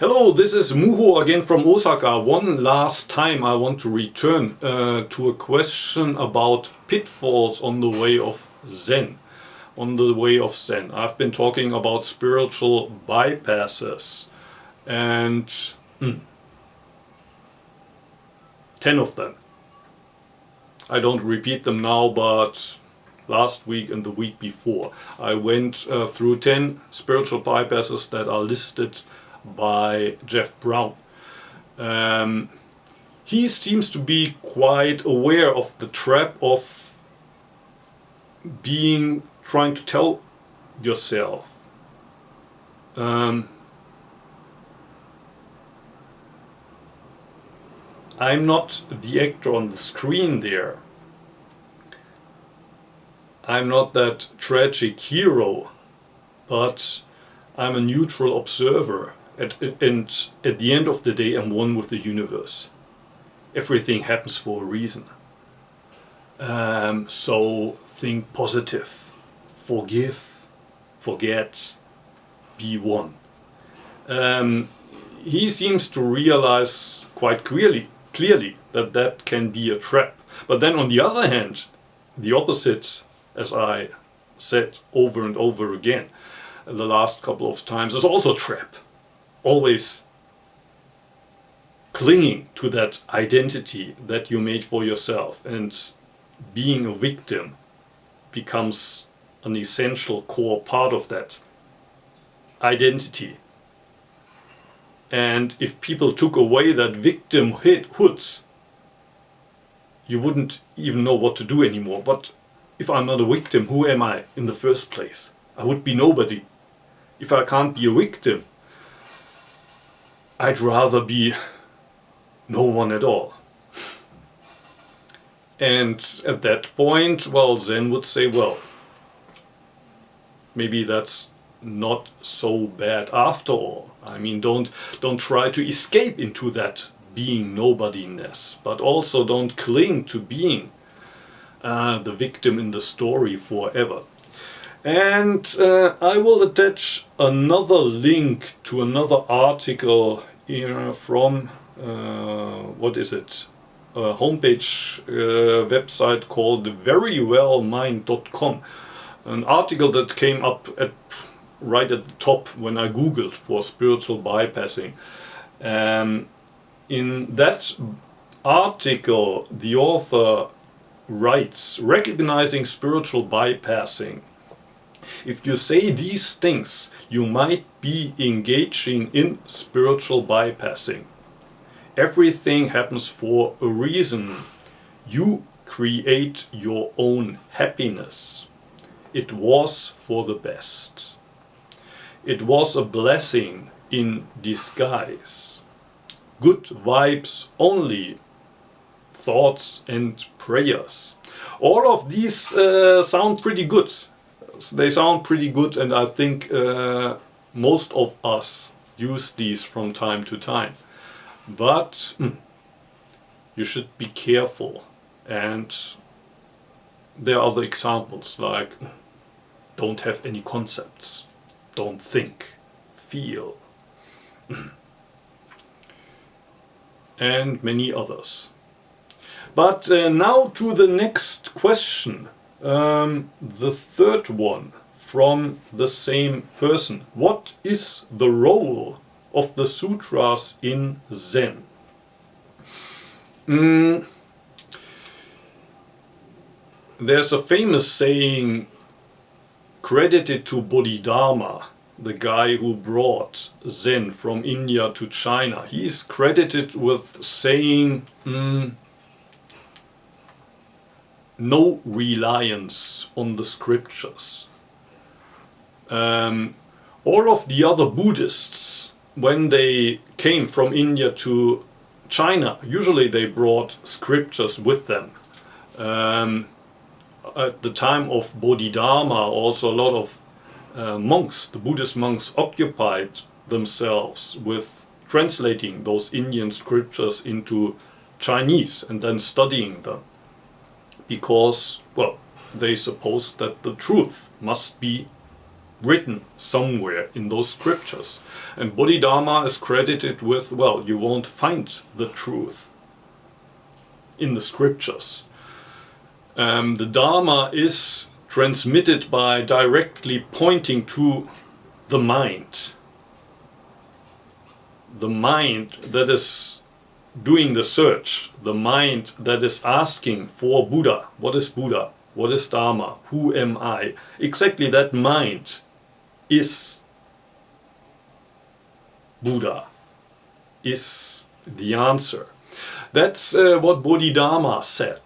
Hello, this is Muho again from Osaka. One last time I want to return to a question about pitfalls on the way of Zen. I've been talking about spiritual bypasses and 10 of them. I don't repeat them now, but last week and the week before I went through 10 spiritual bypasses that are listed by Jeff Brown. He seems to be quite aware of the trap of trying to tell yourself I'm not the actor on the screen there. I'm not that tragic hero, but I'm a neutral observer. And at the end of the day, I'm one with the universe. Everything happens for a reason. So think positive, forgive, forget, be one. He seems to realize quite clearly that can be a trap. But then on the other hand, the opposite, as I said over and over again the last couple of times, is also a trap. Always clinging to that identity that you made for yourself, and being a victim becomes an essential core part of that identity. And if people took away that victimhood, you wouldn't even know what to do anymore. But if I'm not a victim, who am I in the first place? I would be nobody. If I can't be a victim, I'd rather be no one at all. And at that point, well, Zen would say, well, maybe that's not so bad after all. I mean, don't try to escape into that being nobodiness, but also don't cling to being the victim in the story forever. And I will attach another link to another article from a homepage website called verywellmind.com, an article that came up right at the top when I googled for spiritual bypassing. In that article, the author writes, recognizing spiritual bypassing. If you say these things, you might be engaging in spiritual bypassing. Everything happens for a reason. You create your own happiness. It was for the best. It was a blessing in disguise. Good vibes only. Thoughts and prayers. All of these sound pretty good. They sound pretty good, and I think most of us use these from time to time. But you should be careful. And there are other examples like don't have any concepts, don't think, feel, and many others. But now to the next question. The third one from the same person. What is the role of the sutras in Zen? There's a famous saying credited to Bodhidharma, the guy who brought Zen from India to China. He is credited with saying, no reliance on the scriptures. All of the other Buddhists, when they came from India to China, usually they brought scriptures with them. At the time of Bodhidharma, also a lot of monks, the Buddhist monks, occupied themselves with translating those Indian scriptures into Chinese and then studying them. Because, well, they supposed that the truth must be written somewhere in those scriptures. And Bodhidharma is credited with, well, you won't find the truth in the scriptures. The Dharma is transmitted by directly pointing to the mind. The mind that is doing the search, the mind that is asking for Buddha. What is Buddha? What is Dharma? Who am I? Exactly that mind is Buddha, is the answer. That's what Bodhidharma said.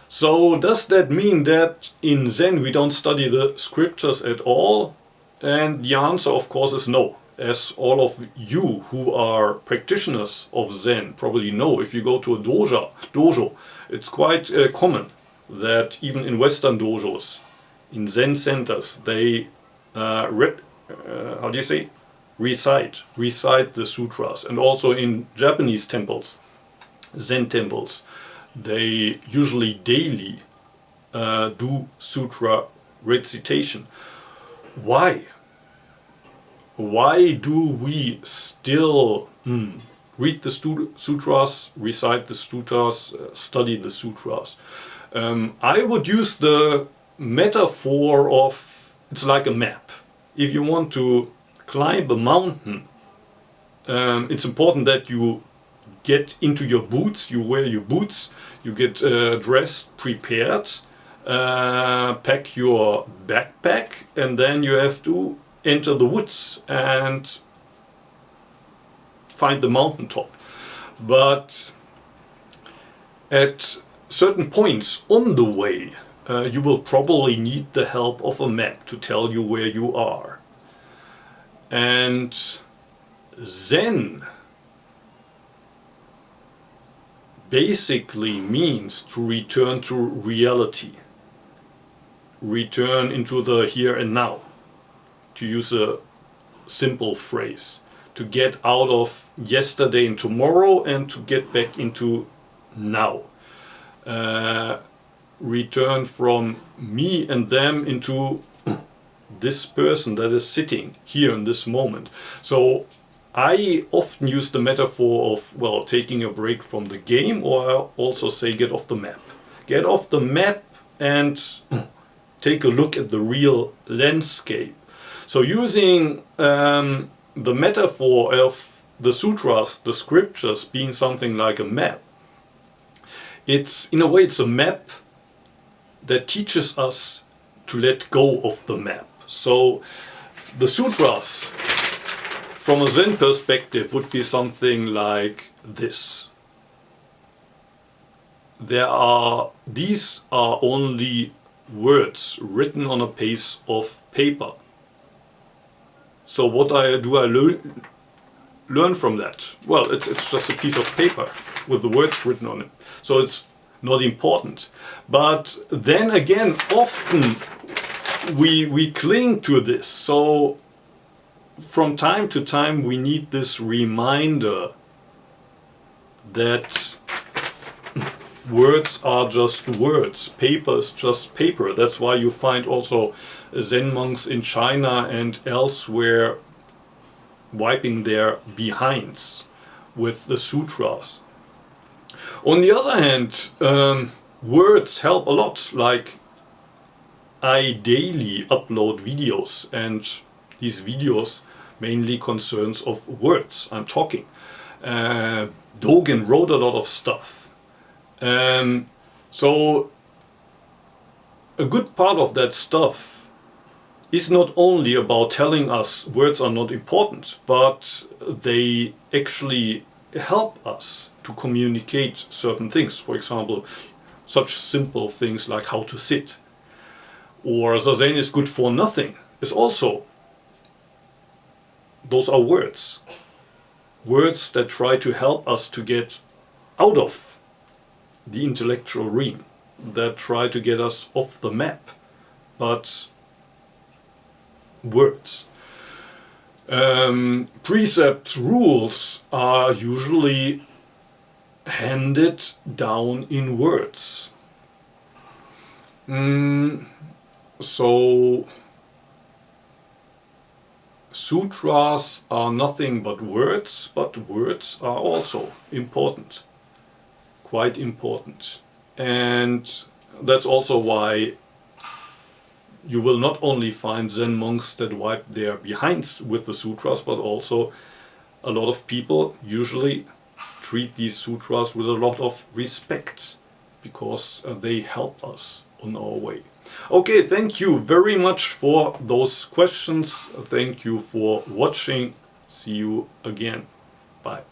So does that mean that in Zen we don't study the scriptures at all? And the answer, of course, is no. As all of you who are practitioners of Zen probably know, if you go to a dojo, it's quite common that even in Western dojos, in Zen centers, they recite the sutras. And also in Japanese temples, Zen temples, they usually daily do sutra recitation. Why? Why do we still read the sutras, recite the sutras, study the sutras? I would use the metaphor of, it's like a map. If you want to climb a mountain, it's important that you get into your boots, you wear your boots, you get dressed, prepared, pack your backpack, and then you have to enter the woods and find the mountaintop. But at certain points on the way, you will probably need the help of a map to tell you where you are. And Zen basically means to return to reality, return into the here and now, to use a simple phrase, to get out of yesterday and tomorrow and to get back into now. Return from me and them into this person that is sitting here in this moment. So I often use the metaphor of, well, taking a break from the game, or I also say get off the map. Get off the map and take a look at the real landscape. So using the metaphor of the sutras, the scriptures being something like a map, it's in a way it's a map that teaches us to let go of the map. So the sutras from a Zen perspective would be something like this. These are only words written on a piece of paper. So what do I learn from that? Well, it's just a piece of paper with the words written on it. So it's not important. But then again, often we cling to this. So from time to time we need this reminder that words are just words, paper is just paper. That's why you find also Zen monks in China and elsewhere wiping their behinds with the sutras. On the other hand, words help a lot. Like, I daily upload videos, and these videos mainly concerns of words. I'm talking. Dogen wrote a lot of stuff. So a good part of that stuff is not only about telling us words are not important, but they actually help us to communicate certain things. For example, such simple things like how to sit, or Zazen is good for nothing, is also, those are words. Words that try to help us to get out of the intellectual realm, that try to get us off the map, but words. Precepts, rules are usually handed down in words. So sutras are nothing but words are also important, quite important. And that's also why you will not only find Zen monks that wipe their behinds with the sutras, but also a lot of people usually treat these sutras with a lot of respect, because they help us on our way. Okay, thank you very much for those questions. Thank you for watching. See you again. Bye.